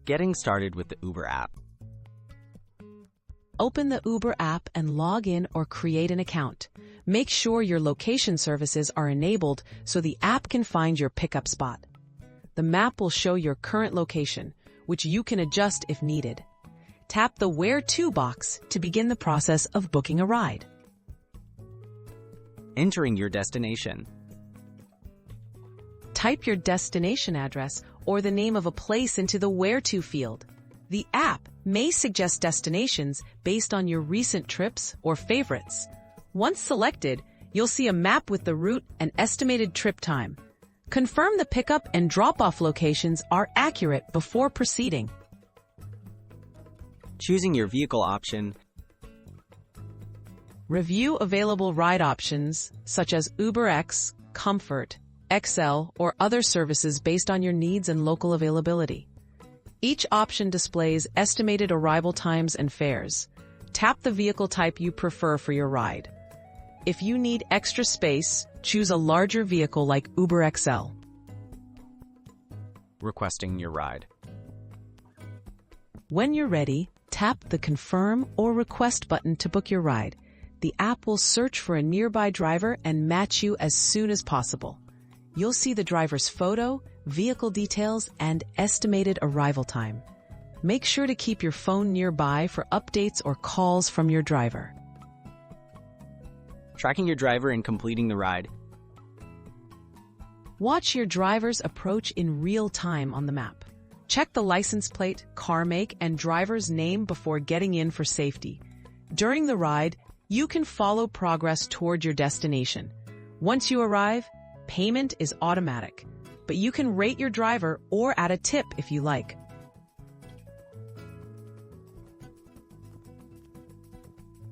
Getting started with the Uber app. Open the Uber app and log in or create an account. Make sure your location services are enabled so the app can find your pickup spot. The map will show your current location, which you can adjust if needed. Tap the Where To box to begin the process of booking a ride. Entering your destination. Type your destination address or the name of a place into the Where To field. The app may suggest destinations based on your recent trips or favorites. Once selected, you'll see a map with the route and estimated trip time. Confirm the pickup and drop-off locations are accurate before proceeding. Choosing your vehicle option. Review available ride options such as UberX, Comfort, XL, or other services based on your needs and local availability. Each option displays estimated arrival times and fares. Tap the vehicle type you prefer for your ride. If you need extra space, choose a larger vehicle like Uber XL. Requesting your ride. When you're ready, tap the Confirm or Request button to book your ride. The app will search for a nearby driver and match you as soon as possible. You'll see the driver's photo, vehicle details, and estimated arrival time. Make sure to keep your phone nearby for updates or calls from your driver. Tracking your driver and completing the ride. Watch your driver's approach in real time on the map. Check the license plate, car make, and driver's name before getting in for safety. During the ride, you can follow progress toward your destination. Once you arrive, payment is automatic, but you can rate your driver or add a tip if you like.